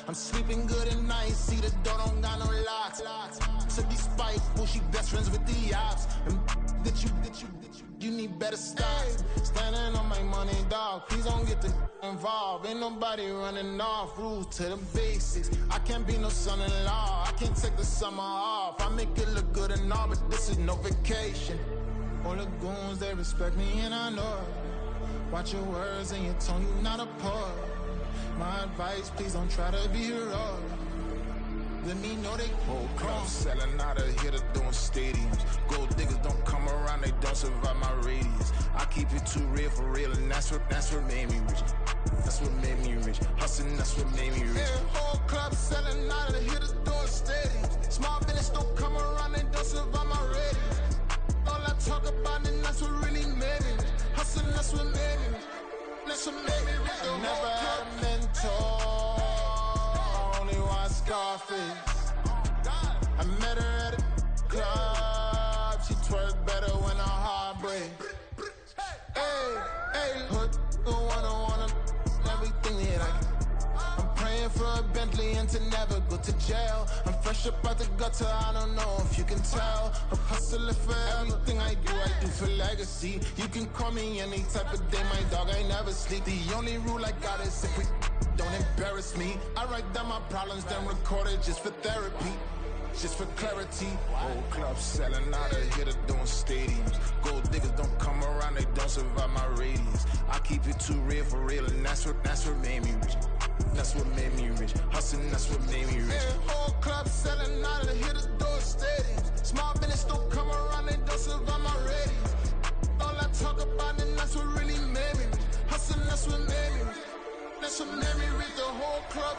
I'm sleeping good at night, see the door don't got no locks. To be spiteful, she best friends with the ops. And you need better stop. Standing on my money, dog. Please don't get the involved. Ain't nobody running off. Rules to the basics. I can't be no son-in-law. I can't take the summer off. I make it look good and all, but this is no vacation. All the goons, they respect me and I know it. Watch your words and your tone, you not a poet. My advice, please don't try to be heroic. Let me know they whole club selling out of here to doing stadiums. Gold diggers don't come around, they don't survive my radius. I keep it too real for real, and that's what made me rich. That's what made me rich. Hustling, that's what made me rich. Yeah, whole club selling out of here to doing stadiums. Small business don't come around, they don't survive my radius. All I talk about, and that's what really made me rich. Hustling, that's what made me rich. That's what made me rich. I never had a mentor. Scarface. I met her at a club. She twerk better when her heart breaks. Hey, hood, the one I wanna everything that I get. I'm praying for a Bentley and to never go to jail. I'm fresh up out the gutter, I don't know if you can tell. I'm hustling for everything I do for legacy. You can call me any type of day, my dog, I never sleep. The only rule I got is if we don't embarrass me. I write down my problems, then record it just for therapy, just for clarity. Whole club selling out of here to doing stadiums. Gold diggers don't come around, they don't survive my radius. I keep it too real for real, and that's what made me rich. That's what made me rich. Hustling, that's what made me rich. Yeah, whole club selling out of here to doing stadiums. Small business don't come around, they don't survive my radius. All I talk about, and that's what really made me rich. Hustling, that's what made me rich. That's what made me read the whole club.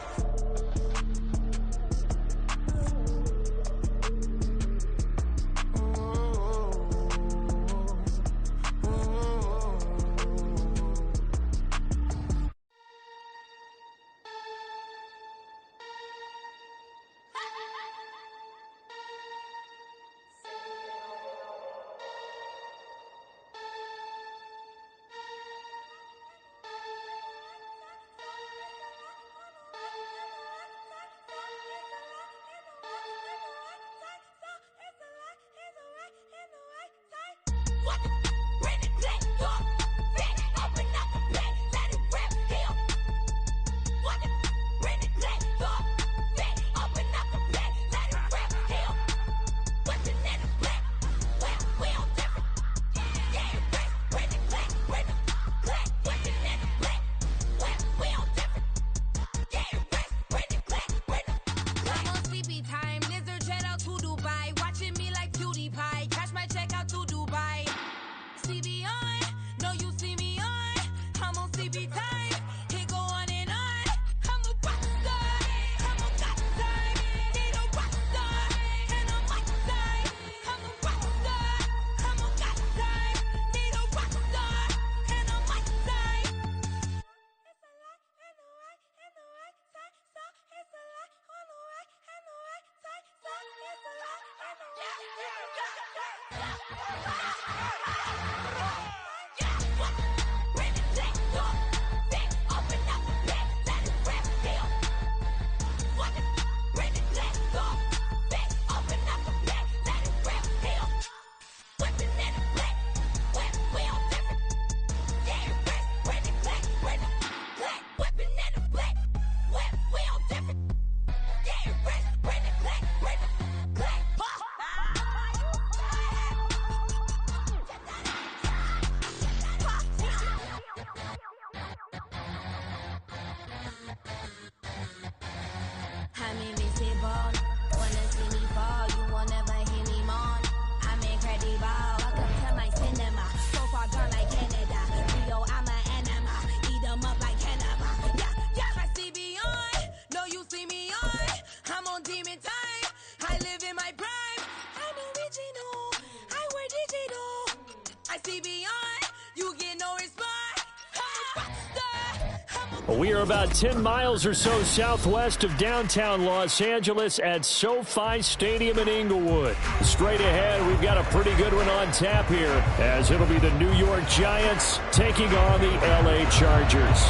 We are about 10 miles or so southwest of downtown Los Angeles at SoFi Stadium in Inglewood. Straight ahead, we've got a pretty good one on tap here, as it'll be the New York Giants taking on the LA Chargers.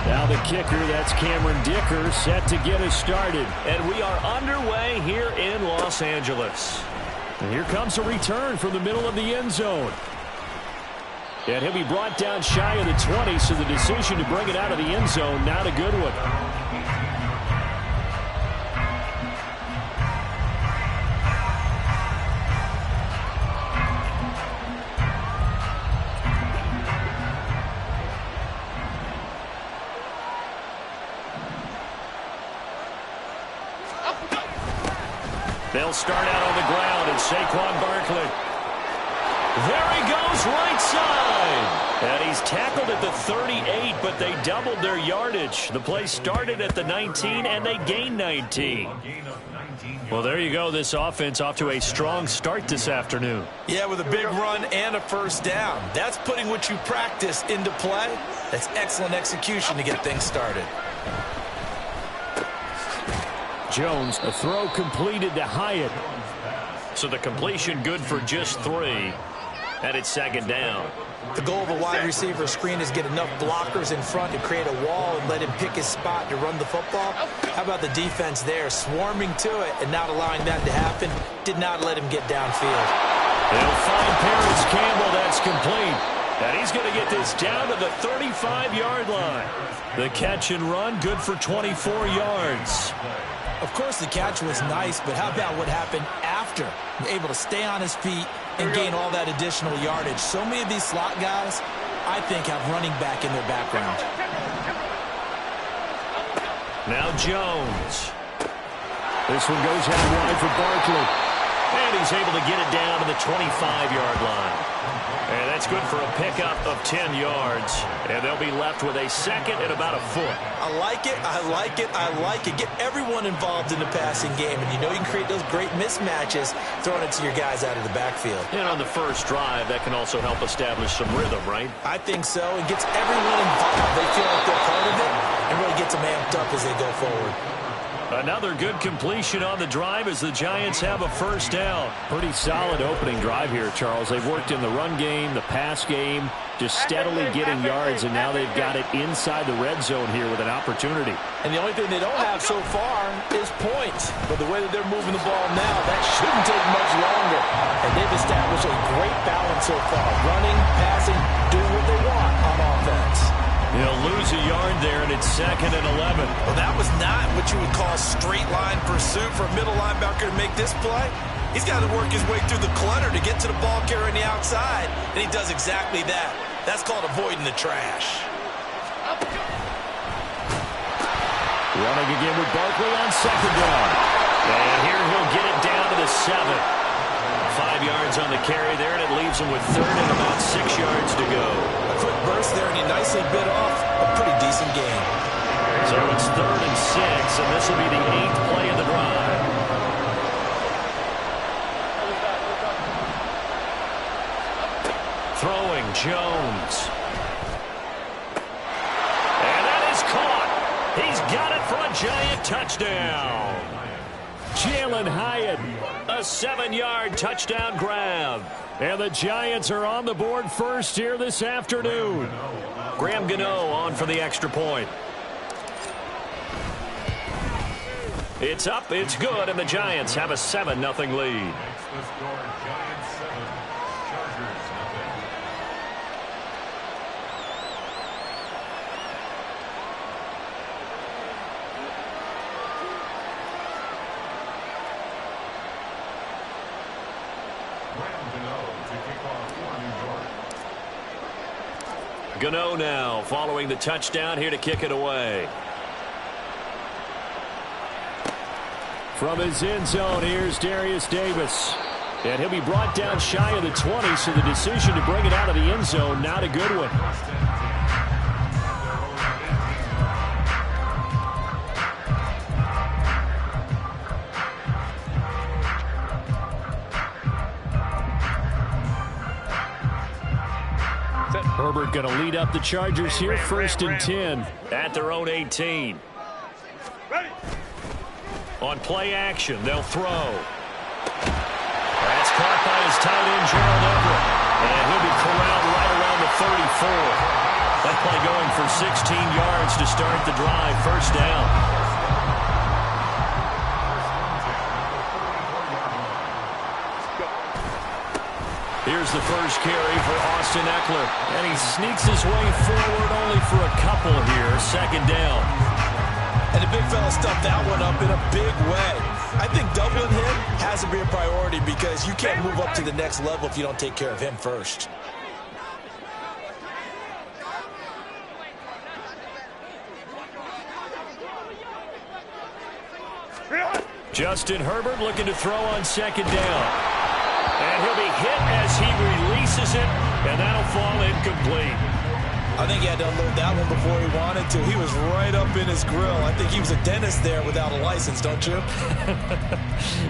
Now the kicker, that's Cameron Dicker, set to get us started. And we are underway here in Los Angeles. And here comes a return from the middle of the end zone. And he'll be brought down shy of the 20, so the decision to bring it out of the end zone, not a good one. They'll start out on the ground, and Saquon Barkley. There he goes, right side. And he's tackled at the 38, but they doubled their yardage. The play started at the 19, and they gained 19. Well, there you go. This offense off to a strong start this afternoon. Yeah, with a big run and a first down. That's putting what you practice into play. That's excellent execution to get things started. Jones, a throw completed to Hyatt. So the completion good for just 3. And it's second down. The goal of a wide receiver screen is get enough blockers in front to create a wall and let him pick his spot to run the football. How about the defense there, swarming to it and not allowing that to happen? Did not let him get downfield. They'll find Paris Campbell. That's complete. And he's going to get this down to the 35-yard line. The catch and run, good for 24 yards. Of course, the catch was nice, but how about what happened after? Able to stay on his feet and gain all that additional yardage. So many of these slot guys, I think, have running back in their background. Now Jones. This one goes out wide for Barkley. And he's able to get it down to the 25-yard line. And that's good for a pickup of 10 yards. And they'll be left with a second and about a foot. I like it, I like it, I like it. Get everyone involved in the passing game. And you know you can create those great mismatches throwing it to your guys out of the backfield. And on the first drive, that can also help establish some rhythm, right? I think so. It gets everyone involved. They feel like they're part of it and really gets them amped up as they go forward. Another good completion on the drive as the Giants have a first down. Pretty solid opening drive here, Charles. They've worked in the run game, the pass game, just steadily getting yards, and now they've got it inside the red zone here with an opportunity. And the only thing they don't have so far is points. But the way that they're moving the ball now, that shouldn't take much longer. And they've established a great balance so far. Running, passing, doing what they want on offense. He'll lose a yard there, and it's second and 11. Well, that was not what you would call straight line pursuit for a middle linebacker to make this play. He's got to work his way through the clutter to get to the ball carrier on the outside, and he does exactly that. That's called avoiding the trash. Running again with Barkley on second down. And here he'll get it down to the 7. 5 yards on the carry there, and it leaves him with third and about 6 yards to go. A quick burst there, and he nicely bit off a pretty decent gain. So it's third and 6, and this will be the 8th play of the drive. Throwing Jones. And that is caught. He's got it for a Giant touchdown. Jalen Hyatt, a 7-yard touchdown grab. And the Giants are on the board first here this afternoon. Graham Gano on for the extra point. It's up, it's good, and the Giants have a 7-0 lead. Gano now following the touchdown here to kick it away. From his end zone, here's Darius Davis. And he'll be brought down shy of the 20, so the decision to bring it out of the end zone, not a good one. Herbert going to lead up the Chargers here, first and 10 at their own 18. On play action, they'll throw. That's caught by his tight end, Gerald Everett. And he'll be corralled right around the 34. That play going for 16 yards to start There's the first carry for Austin Ekeler. And he sneaks his way forward only for a couple here. Second down. And the big fella stuffed that one up in a big way. I think doubling him has to be a priority because you can't move up to the next level if you don't take care of him first. Justin Herbert looking to throw on second down. And he'll be hit as he releases it, and that'll fall incomplete. I think he had to unload that one before he wanted to. He was right up in his grill. I think he was a dentist there without a license, don't you?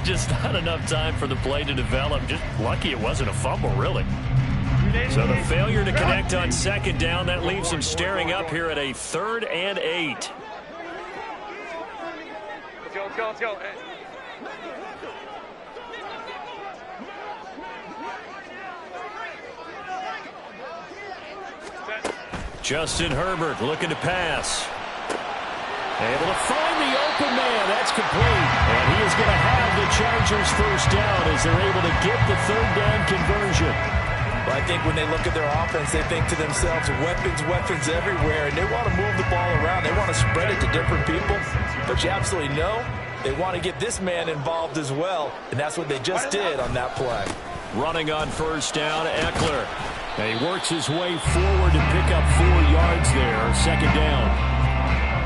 Just not enough time for the play to develop. Just lucky it wasn't a fumble, really. So the failure to connect on second down, that leaves him staring up here at a 3rd and 8. Let's go, let's go. Justin Herbert looking to pass. Able to find the open man. That's complete. And he is going to have the Chargers first down as they're able to get the 3rd down conversion. Well, I think when they look at their offense, they think to themselves, weapons everywhere, and they want to move the ball around. They want to spread it to different people. But you absolutely know they want to get this man involved as well, and that's what they just did on that play. Running on first down, Ekeler. And he works his way forward to pick up 4 yards there. Second down.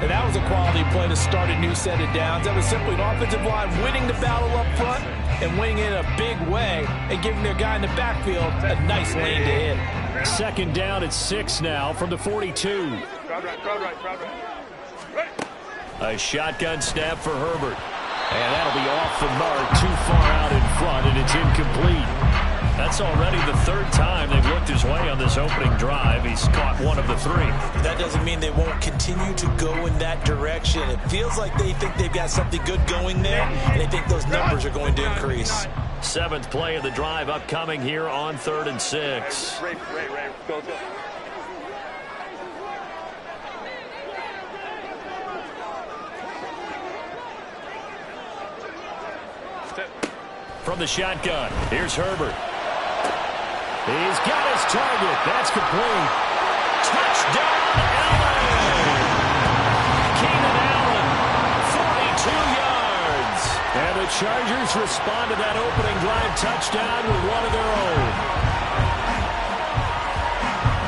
And that was a quality play to start a new set of downs. That was simply an offensive line winning the battle up front and winning it in a big way and giving their guy in the backfield a nice lane to hit. Second down at 6 now from the 42. A shotgun snap for Herbert. And that'll be off the mark, too far out in front, and it's incomplete. That's already the 3rd time they've looked his way on this opening drive. He's caught 1 of the 3. That doesn't mean they won't continue to go in that direction. It feels like they think they've got something good going there, and they think those numbers are going to increase. 7th play of the drive upcoming here on 3rd and 6. Ray, go. From the shotgun, here's Herbert. He's got his target. That's complete. Touchdown, Allen! Keenan Allen, 42 yards. And the Chargers respond to that opening drive touchdown with one of their own.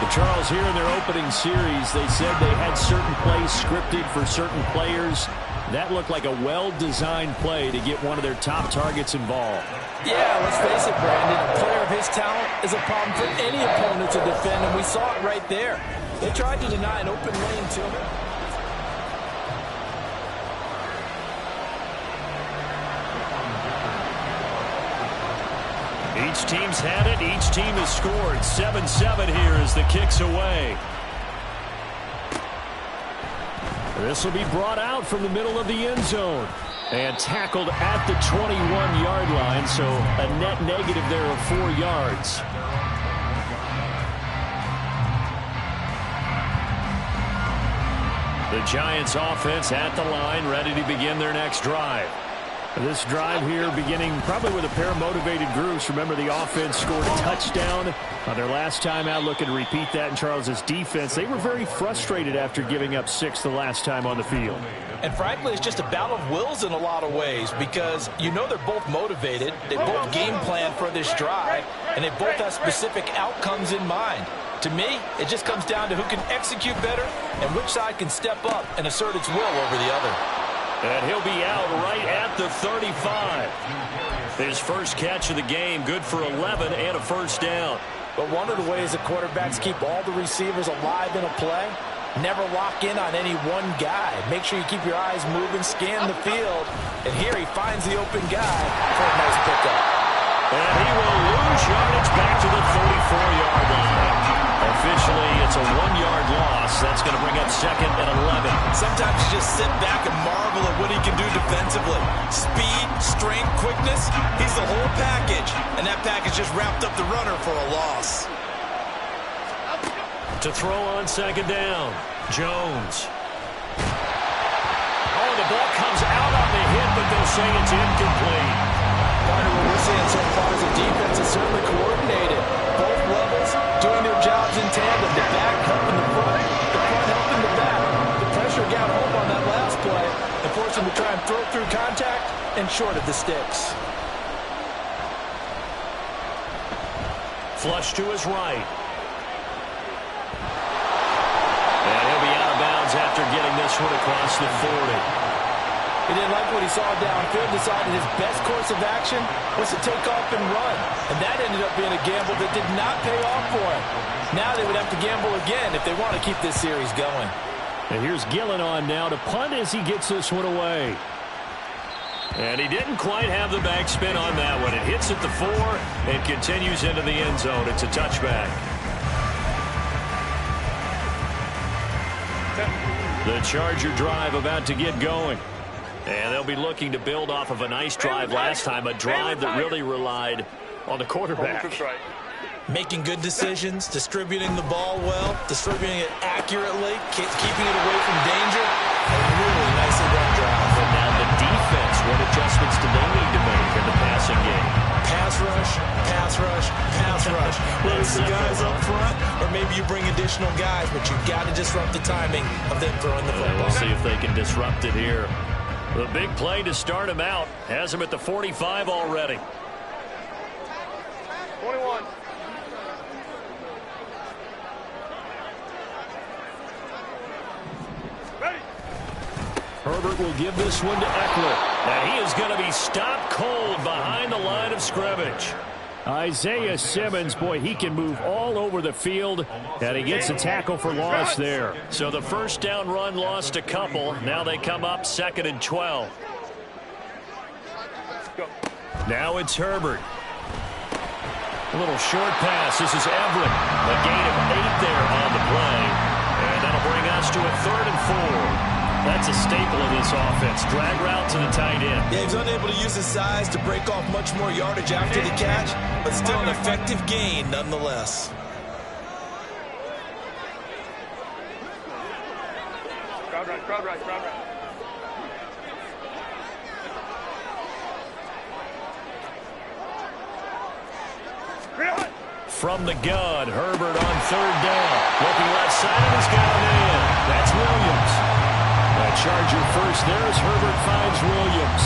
The Charles, here in their opening series, they said they had certain plays scripted for certain players. That looked like a well-designed play to get one of their top targets involved. Yeah, let's face it, Brandon. A player of his talent is a problem for any opponent to defend, and we saw it right there. They tried to deny an open lane to him. Each team's had it. Each team has scored. 7-7 here as the kick's away. This will be brought out from the middle of the end zone and tackled at the 21-yard line, so a net negative there of 4 yards. The Giants offense at the line, ready to begin their next drive. This drive here beginning probably with a pair of motivated groups. Remember, the offense scored a touchdown on their last time out. Looking to repeat that in Charles's defense. They were very frustrated after giving up 6 the last time on the field. And frankly, it's just a battle of wills in a lot of ways because you know they're both motivated. They both game plan for this drive, and they both have specific outcomes in mind. To me, it just comes down to who can execute better and which side can step up and assert its will over the other. And he'll be out right at the 35. His first catch of the game, good for 11 and a first down. But one of the ways the quarterbacks keep all the receivers alive in a play, never lock in on any one guy. Make sure you keep your eyes moving, scan the field. And here he finds the open guy for a nice pickup. And he will lose yardage back to the 34-yard line. Officially, it's a 1-yard loss. That's going to bring up 2nd and 11. Sometimes you just sit back and marvel at what he can do defensively. Speed, strength, quickness, he's the whole package. And that package just wrapped up the runner for a loss. To throw on second down, Jones. Oh, the ball comes out on the hit, but they'll say it's incomplete. What we're seeing so far is the defense is certainly coordinated. Both levels doing their jobs in tandem. The back helping the front helping the back. The pressure got home on that last play and forced him to try and throw through contact and short of the sticks. Flush to his right. And he'll be out of bounds after getting this one across the 40. He didn't like what he saw downfield, decided his best course of action was to take off and run. And that ended up being a gamble that did not pay off for him. Now they would have to gamble again if they want to keep this series going. And here's Gillen on now to punt as he gets this one away. And he didn't quite have the backspin on that one. It hits at the 4 and continues into the end zone. It's a touchback. The Charger drive about to get going. And they'll be looking to build off of a nice drive last time, a drive that really relied on the quarterback. Making good decisions, distributing the ball well, distributing it accurately, keeping it away from danger. A really nicely run drive. And now the defense, what adjustments do they need to make in the passing game? Pass rush, pass rush, pass rush. Whether it's the guys up front or maybe you bring additional guys, but you've got to disrupt the timing of them throwing the football. We'll see if they can disrupt it here. The big play to start him out has him at the 45 already. 21. Ready. Herbert will give this one to Eckler. And he is going to be stopped cold behind the line of scrimmage. Isaiah Simmons, boy, he can move all over the field, and he gets a tackle for loss there. So the first down run lost a couple. Now they come up 2nd and 12. Now it's Herbert. A little short pass. This is Everett. A gain of 8 there on the play. And that'll bring us to a 3rd and 4. That's a staple of this offense. Drag route to the tight end. Yeah, he was unable to use his size to break off much more yardage after the catch, but still an effective gain nonetheless. Crowd right, crowd right, crowd right. From the gun, Herbert on 3rd down. Looking left side, and he's got it in. That's Williams. A Charger first there as Herbert finds Williams.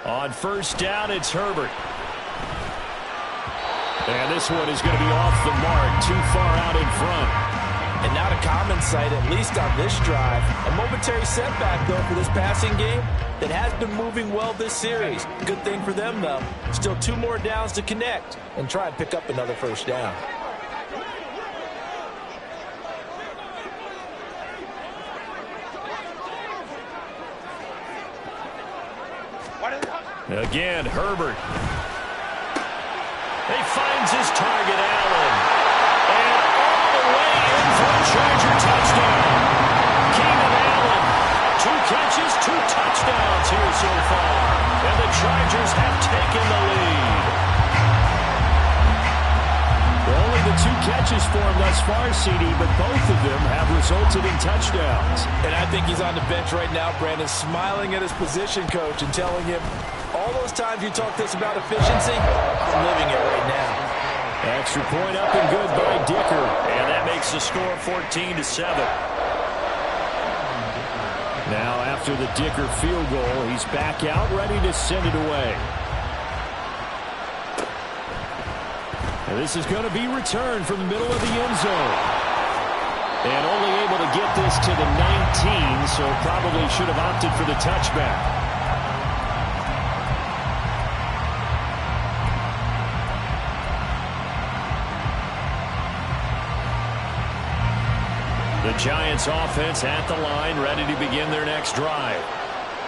On 1st down, it's Herbert. And this one is going to be off the mark, too far out in front. And not a common sight, at least on this drive. A momentary setback, though, for this passing game that has been moving well this series. Good thing for them, though. Still 2 more downs to connect and try and pick up another 1st down. Again, Herbert. He finds his target, Allen. And all the way in for a Charger touchdown. Keenan Allen. 2 catches, 2 touchdowns here so far. And the Chargers have taken the lead. Only the 2 catches for him thus far, CD, but both of them have resulted in touchdowns. And I think he's on the bench right now, Brandon, smiling at his position coach and telling him, all those times you talk to us about efficiency, I'm living it right now. Extra point up and good by Dicker. And that makes the score 14-7. Now after the Dicker field goal, he's back out ready to send it away. And this is going to be returned from the middle of the end zone. And only able to get this to the 19, so probably should have opted for the touchback. The Giants offense at the line, ready to begin their next drive.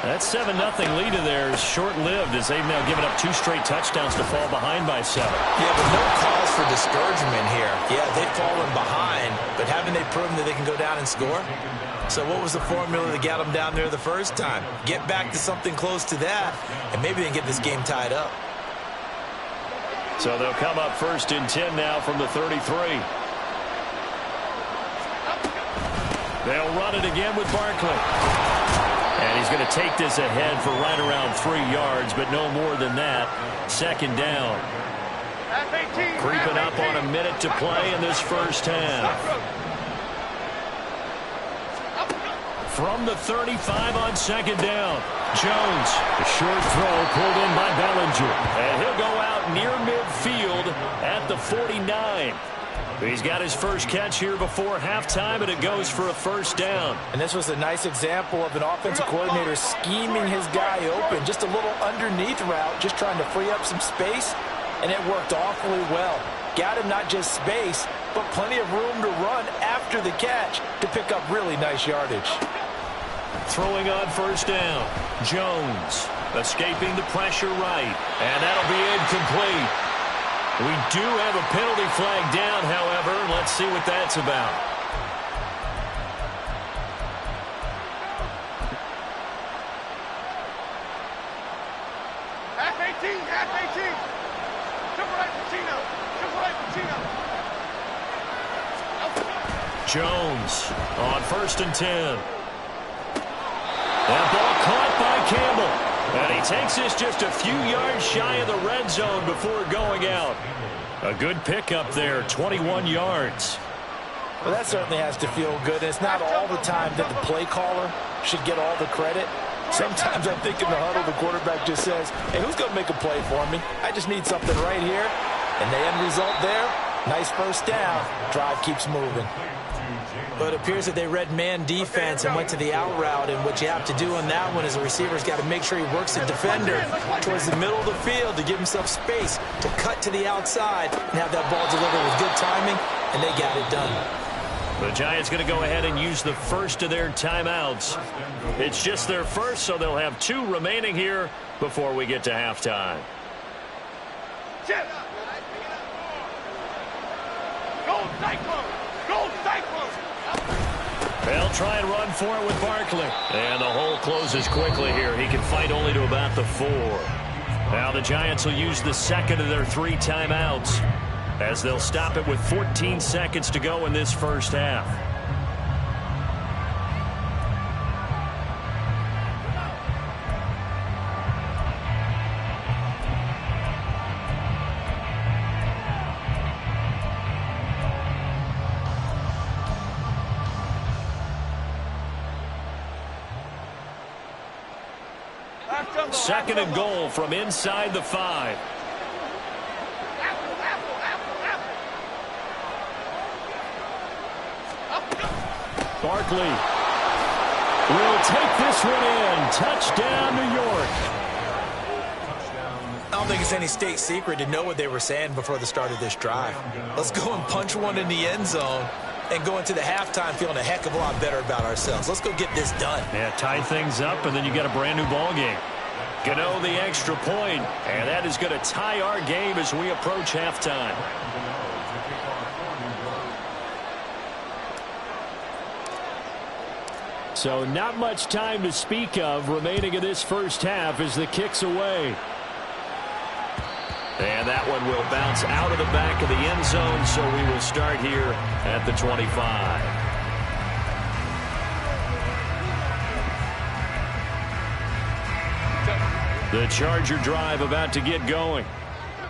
That 7-0 lead of theirs short-lived as they've now given up 2 straight touchdowns to fall behind by 7. Yeah, but no cause for discouragement here. Yeah, they've fallen behind, but haven't they proven that they can go down and score? So what was the formula that got them down there the first time? Get back to something close to that, and maybe they can get this game tied up. So they'll come up 1st and 10 now from the 33. They'll run it again with Barkley. And he's going to take this ahead for right around 3 yards, but no more than that. 2nd down. Creeping up on a minute to play in this first half. From the 35 on 2nd down. Jones, a short throw pulled in by Bellinger. And he'll go out near midfield at the 49. He's got his first catch here before halftime, and it goes for a 1st down. And this was a nice example of an offensive coordinator scheming his guy open. Just a little underneath route, just trying to free up some space, and it worked awfully well. Got him not just space, but plenty of room to run after the catch to pick up really nice yardage. Throwing on 1st down. Jones escaping the pressure right, and that'll be incomplete. We do have a penalty flag down, however. Let's see what that's about. Half 18, half 18. Jump right, Pacino. Jump right, Pacino. Jones on 1st and 10. That ball caught by Campbell. And he takes this just a few yards shy of the red zone before going out. A good pickup there, 21 yards. Well, that certainly has to feel good. It's not all the time that the play caller should get all the credit. Sometimes I think in the huddle, the quarterback just says, hey, who's going to make a play for me? I just need something right here. And the end result there, nice 1st down. Drive keeps moving. But it appears that they read man defense and went to the out route, and what you have to do on that one is the receiver's got to make sure he works the defender towards the middle of the field to give himself space to cut to the outside and have that ball delivered with good timing, and they got it done. The Giants going to go ahead and use the first of their timeouts. It's just their first, so they'll have 2 remaining here before we get to halftime. Go Cyclone! Go Cyclone! They'll try and run for it with Barkley. And the hole closes quickly here. He can fight only to about the 4. Now the Giants will use the 2nd of their 3 timeouts as they'll stop it with 14 seconds to go in this first half. Second and goal from inside the 5. Barkley will take this one in. Touchdown, New York. I don't think it's any state secret to know what they were saying before the start of this drive. Let's go and punch one in the end zone and go into the halftime feeling a heck of a lot better about ourselves. Let's go get this done. Yeah, tie things up, and then you got a brand new ball game. Gano the extra point, and that is going to tie our game as we approach halftime. So not much time to speak of remaining in this first half as the kick's away. And that one will bounce out of the back of the end zone, so we will start here at the 25. The Charger drive about to get going.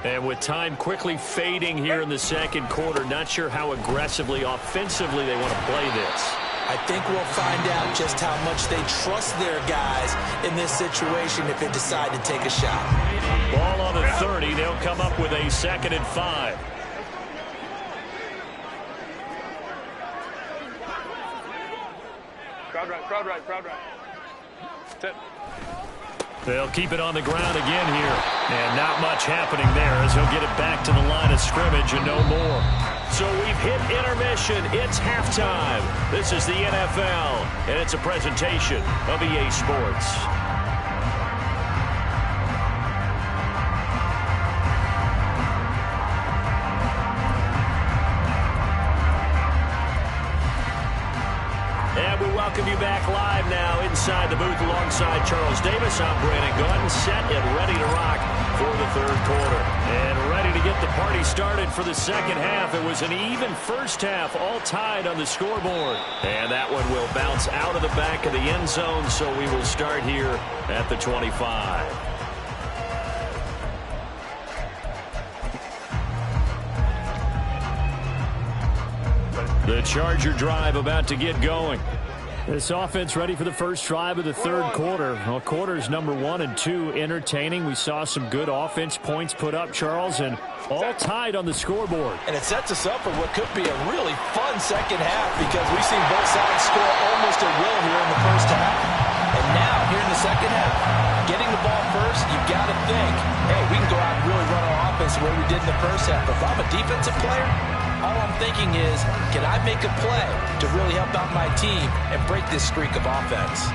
And with time quickly fading here in the second quarter, not sure how aggressively, offensively they want to play this. I think we'll find out just how much they trust their guys in this situation if they decide to take a shot. Ball on the 30. They'll come up with a 2nd and 5. Crowd right, crowd right, crowd right. Tip. They'll keep it on the ground again here. And not much happening there as he'll get it back to the line of scrimmage and no more. So we've hit intermission. It's halftime. This is the NFL, and it's a presentation of EA Sports. back live now inside the booth alongside Charles Davis. I'm Brandon Gaudin, set and ready to rock for the third quarter. And ready to get the party started for the second half. It was an even first half, all tied on the scoreboard. And that one will bounce out of the back of the end zone, so we will start here at the 25. The Charger drive about to get going. This offense ready for the first drive of the third quarter. Well, quarters number 1 and 2 entertaining. We saw some good offense points put up, Charles, and all tied on the scoreboard. And it sets us up for what could be a really fun second half because we've seen both sides score almost at will here in the first half. And now, here in the second half, getting the ball first, you've got to think, hey, we can go out and really run our offense the way we did in the first half. But if I'm a defensive player, all I'm thinking is, can I make a play to really help out my team and break this streak of offense?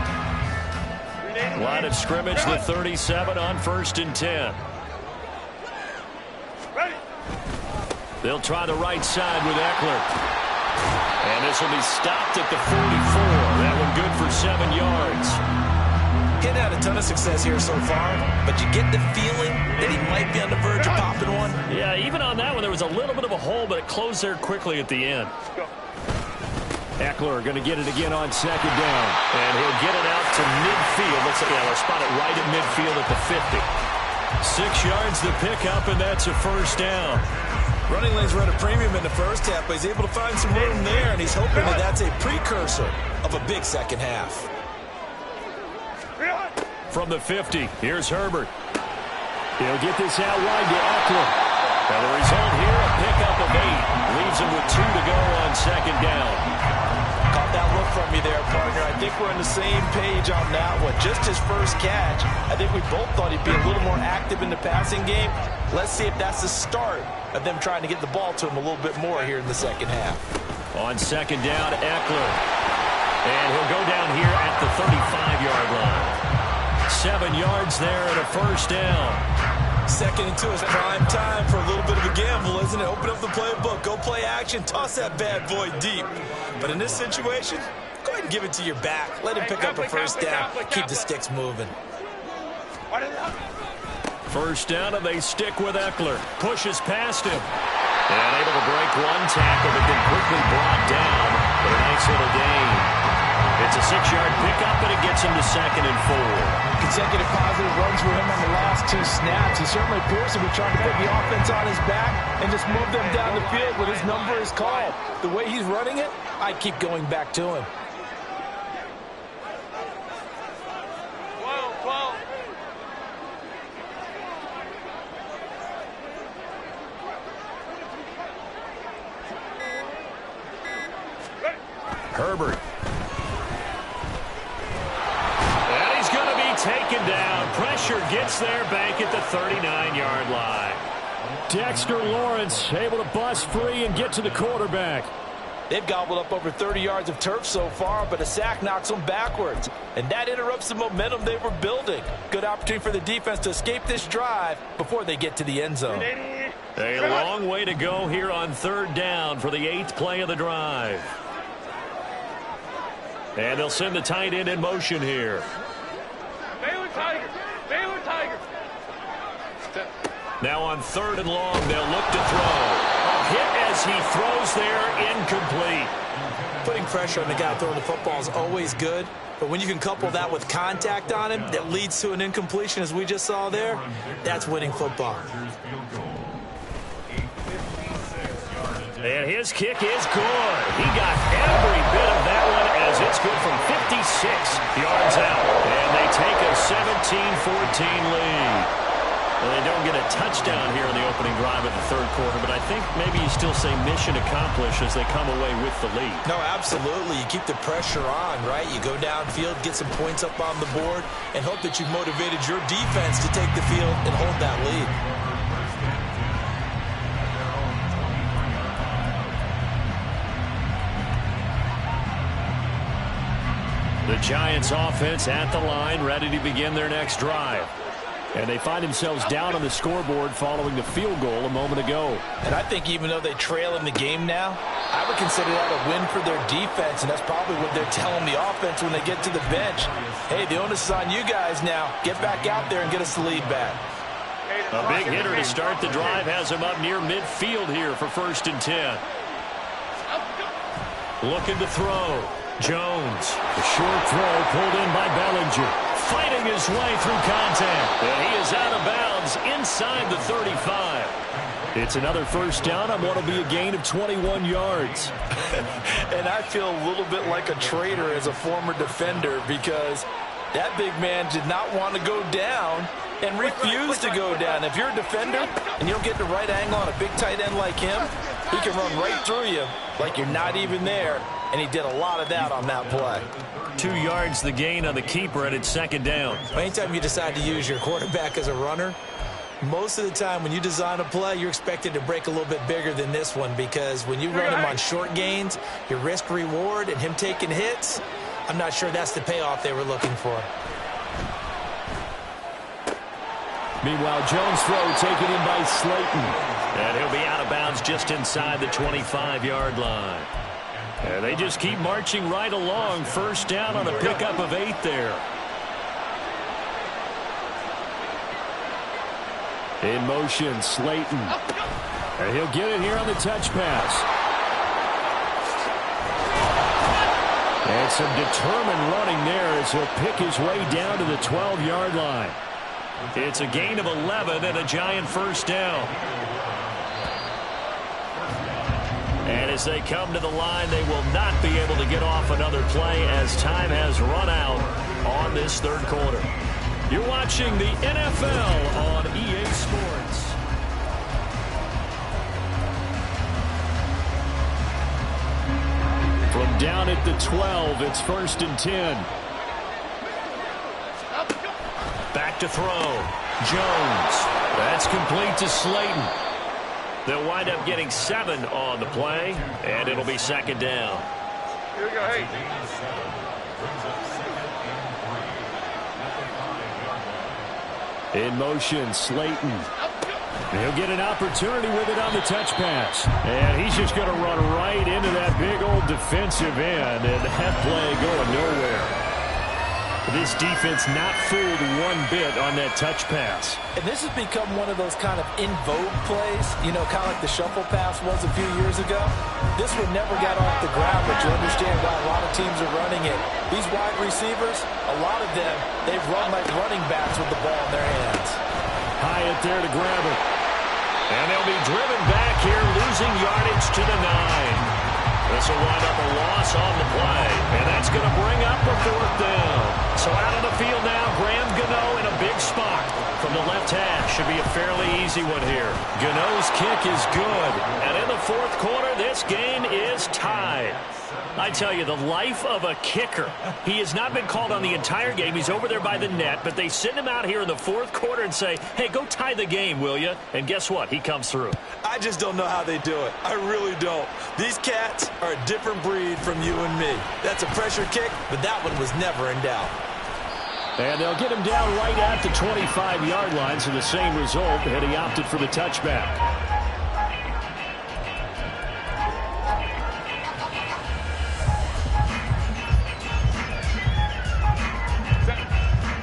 Line of scrimmage, the 37 on 1st and 10. Ready. They'll try the right side with Eckler. And this will be stopped at the 44. That one good for 7 yards. Getting had a ton of success here so far, but you get the feeling that he might be on the verge of popping one. Yeah, even on that one, there was a little bit of a hole, but it closed there quickly at the end. Eckler going to get it again on second down. And he'll get it out to midfield. Looks like, yeah, we're spotted right at midfield at the 50. 6 yards to pick up, and that's a first down. Running lanes were at a premium in the first half, but he's able to find some room there, and he's hoping that that's a precursor of a big second half. From the 50, here's Herbert. He'll get this out wide to Eckler. And the result here, a pickup of 8. Leaves him with 2 to go on second down. Caught that look from me there, partner. I think we're on the same page on that one. Just his first catch. I think we both thought he'd be a little more active in the passing game. Let's see if that's the start of them trying to get the ball to him a little bit more here in the second half. On second down, Eckler. And he'll go down here at the 35-yard line. 7 yards there and a first down. 2nd and 2 is prime time for a little bit of a gamble, isn't it? Open up the playbook, go play action, toss that bad boy deep. But in this situation, go ahead and give it to your back. Let him pick up a first down. Keep the sticks moving. First down, and they stick with Eckler. Pushes past him. And able to break one tackle, but then quickly brought down for a nice little gain. It's a 6-yard pickup, and it gets him to 2nd and 4. Consecutive positive runs for him on the last 2 snaps. He certainly appears to be trying to put the offense on his back and just move them down the field when his number is called. The way he's running it, I keep going back to him. 12. Herbert. And he's going to be taken down. Pressure gets there back at the 39-yard line. Dexter Lawrence able to bust free and get to the quarterback. They've gobbled up over 30 yards of turf so far, but a sack knocks them backwards. And that interrupts the momentum they were building. Good opportunity for the defense to escape this drive before they get to the end zone. A long way to go here on 3rd down for the 8th play of the drive. And they'll send the tight end in motion here. Baylor Tigers. Baylor Tigers. Now on 3rd and long, they'll look to throw. A hit as he throws there, incomplete. Putting pressure on the guy throwing the football is always good, but when you can couple that with contact on him that leads to an incompletion as we just saw there, that's winning football. And his kick is good. He got every bit of that one as it's good from 56 yards out. And they take a 17-14 lead. Well, they don't get a touchdown here in the opening drive of the 3rd quarter, but I think maybe you still say mission accomplished as they come away with the lead. No, absolutely. You keep the pressure on, right? You go downfield, get some points up on the board, and hope that you've motivated your defense to take the field and hold that lead. The Giants offense at the line, ready to begin their next drive. And they find themselves down on the scoreboard following the field goal a moment ago. And I think even though they trail in the game now, I would consider that a win for their defense, and that's probably what they're telling the offense when they get to the bench. Hey, the onus is on you guys now. Get back out there and get us the lead back. A big hitter to start the drive has him up near midfield here for 1st and 10. Looking to throw. Jones. A short throw pulled in by Bellinger. Fighting his way through contact. And he is out of bounds inside the 35. It's another 1st down on what will be a gain of 21 yards. And I feel a little bit like a traitor as a former defender because that big man did not want to go down and refused to go down. If you're a defender and you don't get the right angle on a big tight end like him, he can run right through you like you're not even there. And he did a lot of that on that play. 2 yards the gain on the keeper, and it's 2nd down. Anytime you decide to use your quarterback as a runner, most of the time when you design a play, you're expected to break a little bit bigger than this one because when you run him on short gains, your risk-reward and him taking hits, I'm not sure that's the payoff they were looking for. Meanwhile, Jones' throw taken in by Slayton. And he'll be out of bounds just inside the 25-yard line. And they just keep marching right along. 1st down on a pickup of 8 there. In motion, Slayton. And he'll get it here on the touch pass. And some determined running there as he'll pick his way down to the 12-yard line. It's a gain of 11 and a giant 1st down. And as they come to the line, they will not be able to get off another play as time has run out on this 3rd quarter. You're watching the NFL on EA Sports. From down at the 12, it's 1st and 10. Back to throw. Jones. That's complete to Slayton. They'll wind up getting 7 on the play, and it'll be 2nd down. Here we go, hey. In motion, Slayton. He'll get an opportunity with it on the touch pass. And he's just going to run right into that big old defensive end, and that play going nowhere. This defense not fooled one bit on that touch pass. And this has become one of those kind of in vogue plays, you know, kind of like the shuffle pass was a few years ago. This one never got off the ground, but you understand why a lot of teams are running it. These wide receivers, a lot of them, they've run like running backs with the ball in their hands. Hyatt there to grab it. And they'll be driven back here, losing yardage to the 9. This will wind up a loss on the play, and that's going to bring up a 4th down. So out on the field now, Graham Gano in a big spot from the left hash. Should be a fairly easy one here. Gano's kick is good, and in the 4th quarter, this game is tied. I tell you, the life of a kicker. He has not been called on the entire game. He's over there by the net, but they send him out here in the 4th quarter and say, hey, go tie the game, will you? And guess what? He comes through. I just don't know how they do it. I really don't. These cats are a different breed from you and me. That's a pressure kick, but that one was never in doubt. And they'll get him down right at the 25-yard line, so the same result, and he opted for the touchback.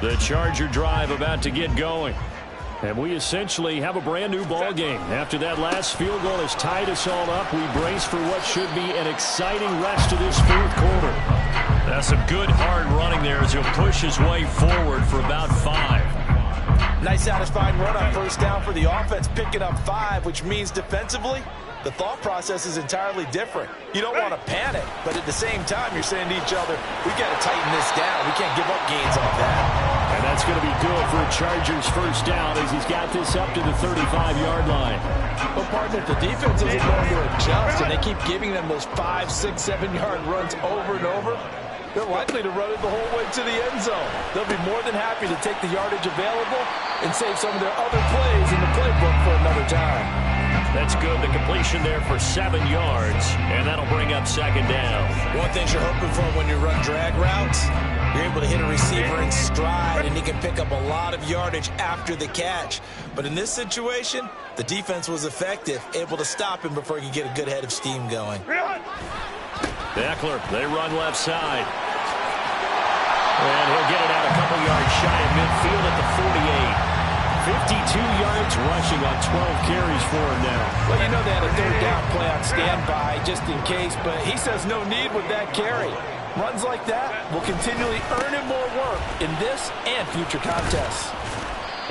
The Charger drive about to get going. And we essentially have a brand-new ball game. After that last field goal has tied us all up, we brace for what should be an exciting rest of this 4th quarter. That's some good hard running there as he'll push his way forward for about 5. Nice satisfying run on 1st down for the offense, picking up 5, which means defensively, the thought process is entirely different. You don't want to panic, but at the same time, you're saying to each other, we got to tighten this down. We can't give up gains off that. And that's going to be good for a Chargers 1st down as he's got this up to the 35-yard line. But, partner, if the defense isn't going to adjust and they keep giving them those 5, 6, 7-yard runs over and over, they're likely to run it the whole way to the end zone. They'll be more than happy to take the yardage available and save some of their other plays in the playbook for another time. That's good. The completion there for 7 yards, and that'll bring up second down. One thing you're hoping for when you run drag routes, you're able to hit a receiver in stride, and he can pick up a lot of yardage after the catch. But in this situation, the defense was effective, able to stop him before he could get a good head of steam going. Ekeler, they run left side. And he'll get it out a couple yards shy of midfield at the 48. 52 yards rushing on 12 carries for him now. Well, you know they had a third down play on standby just in case, but he says no need with that carry. Runs like that will continually earn him more work in this and future contests.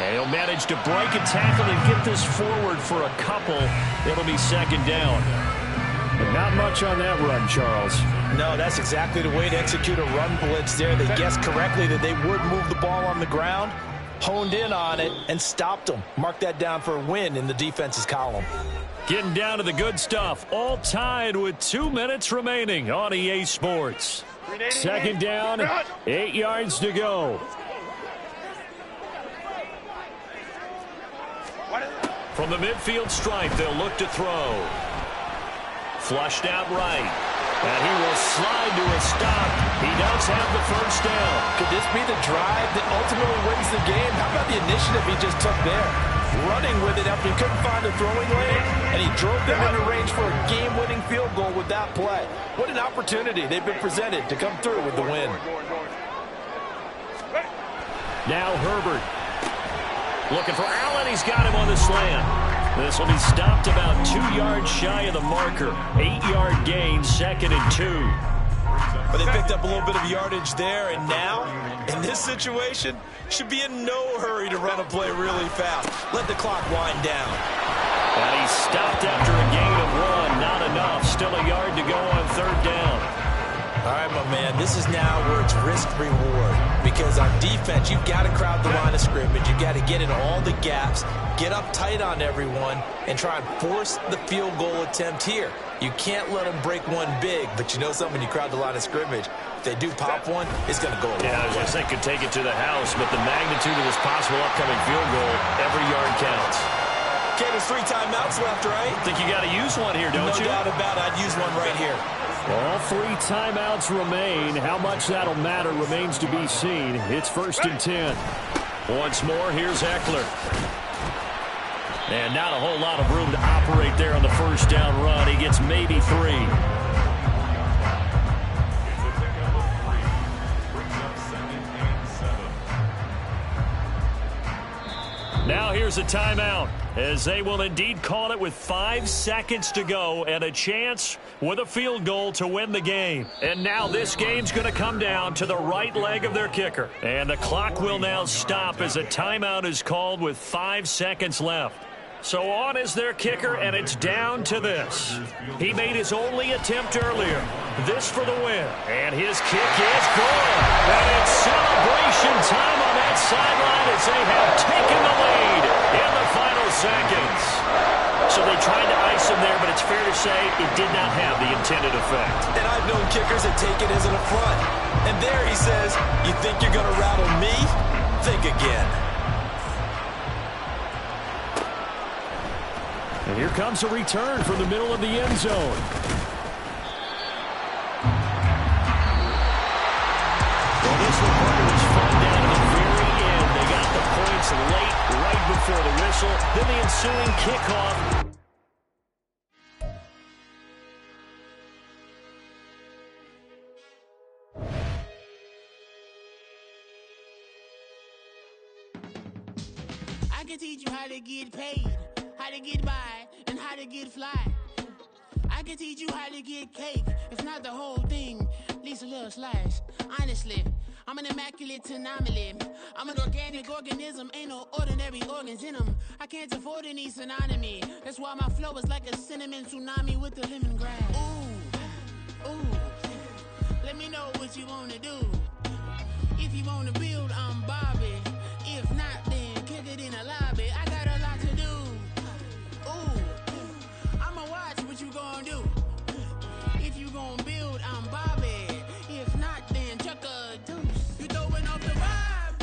And he'll manage to break a tackle and get this forward for a couple. It'll be second down. But not much on that run, Charles. No, that's exactly the way to execute a run blitz there. They guessed correctly that they would move the ball on the ground, honed in on it, and stopped them. Mark that down for a win in the defense's column. Getting down to the good stuff. All tied with 2 minutes remaining on EA Sports. Second down, 8 yards to go. From the midfield stripe, they'll look to throw. Flushed out right. And he will slide to a stop. He does have the first down. Could this be the drive that ultimately wins the game? How about the initiative he just took there? Running with it after he couldn't find a throwing lane, and he drove them into range for a game-winning field goal with that play. What an opportunity they've been presented to come through with the win. Now Herbert. Looking for Allen. He's got him on the slant. This will be stopped about 2 yards shy of the marker. 8-yard gain, 2nd and 2. But they picked up a little bit of yardage there, and now, in this situation, should be in no hurry to run a play really fast. Let the clock wind down. And he stopped after a gain of 1. Not enough. Still a yard to go on third down. All right, my man, this is now where it's risk-reward. Because on defense, you've got to crowd the line of scrimmage. You've got to get in all the gaps, get up tight on everyone, and try and force the field goal attempt here. You can't let them break one big, but you know something, when you crowd the line of scrimmage, if they do pop one, it's going to go a long way. I was just thinking take it to the house, but the magnitude of this possible upcoming field goal, every yard counts. Okay, there's 3 timeouts left, right? Think you got to use one here, don't you? No doubt about it. I'd use one right here. All 3 timeouts remain. How much that'll matter remains to be seen. It's 1st and 10. Once more, here's Ekeler. And not a whole lot of room to operate there on the first down run. He gets maybe 3. Now here's a timeout, as they will indeed call it with 5 seconds to go and a chance with a field goal to win the game. And now this game's going to come down to the right leg of their kicker. And the clock will now stop as a timeout is called with 5 seconds left. So on is their kicker, and it's down to this. He made his only attempt earlier. This for the win. And his kick is good. And it's celebration time on that sideline as they have taken the lead in the final seconds. So they tried to ice him there, but it's fair to say it did not have the intended effect. And I've known kickers that take it as an affront. And there he says, you think you're going to rattle me? Think again. And here comes a return from the middle of the end zone. Well, this one, Parker, was fun down to the very end. They got the points late, right before the whistle. Then the ensuing kickoff. I can teach you how to get paid, how to get by, and how to get fly. I can teach you how to get cake, if not the whole thing, at least a little slice. Honestly, I'm an immaculate anomaly. I'm an organic organism, ain't no ordinary organs in them. I can't afford any synonymy. That's why my flow is like a cinnamon tsunami with the lemongrass. Ooh, ooh, let me know what you wanna do. If you wanna build, I'm Bobby. If not, then kick it in the lobby. I got a lot to do. Ooh, I'ma watch what you gon' do. If you gon' build, I'm Bobby. If not, then chuck a deuce. You throwing off the vibe,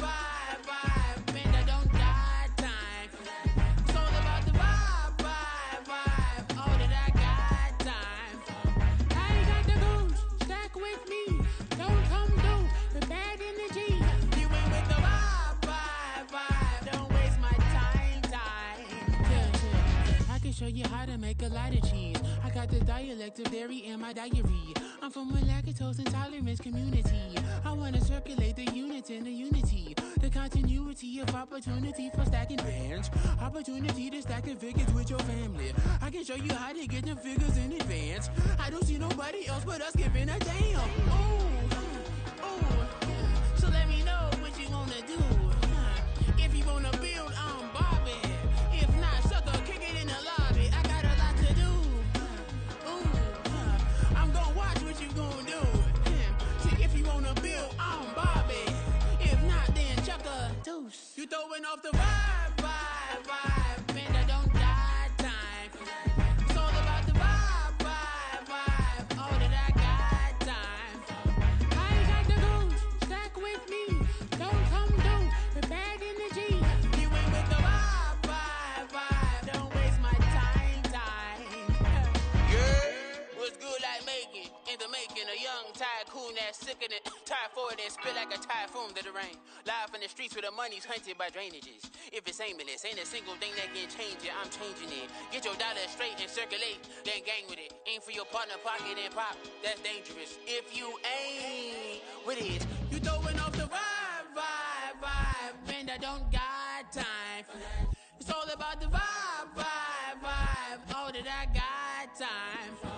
man, that don't die time. It's all about the vibe. you how to make a lot of cheese. I got the dialect of dairy in my diary. I'm from a lactose intolerance community. I wanna circulate the units and the unity. The continuity of opportunity for stacking bands. Opportunity to stack the figures with your family. I can show you how to get them figures in advance. I don't see nobody else but us giving a damn. Ooh, ooh. So let me know what you wanna do. If you wanna build, I'm Bobby. If not, sucker, kick it in the lobby. I got a lot to do. Ooh, I'm gonna watch what you gonna do. See, if you wanna build, I'm Bobby. If not, then chuck a deuce. You throwing off the vibe, vibe, vibe. Man, I don't die time. It's all about the vibe, vibe, vibe. All that I got time. I ain't got the goose. Stack with me. Don't come through. The bag in the G. You ain't with the vibe, vibe, vibe. Don't waste my time. Yeah, what's good like making? In the making, a young tycoon that's sick of it. Tired for it and spit like a typhoon to the rain. Live in the streets where the money's hunted by drainages. If it's aimless, ain't a single thing that can change it. I'm changing it. Get your dollar straight and circulate, then gang with it. Aim for your partner pocket and pop. That's dangerous. If you ain't with it, you throwing off the vibe, vibe, vibe. Man, I don't got time for that. It's all about the vibe, vibe, vibe. All that I got time for.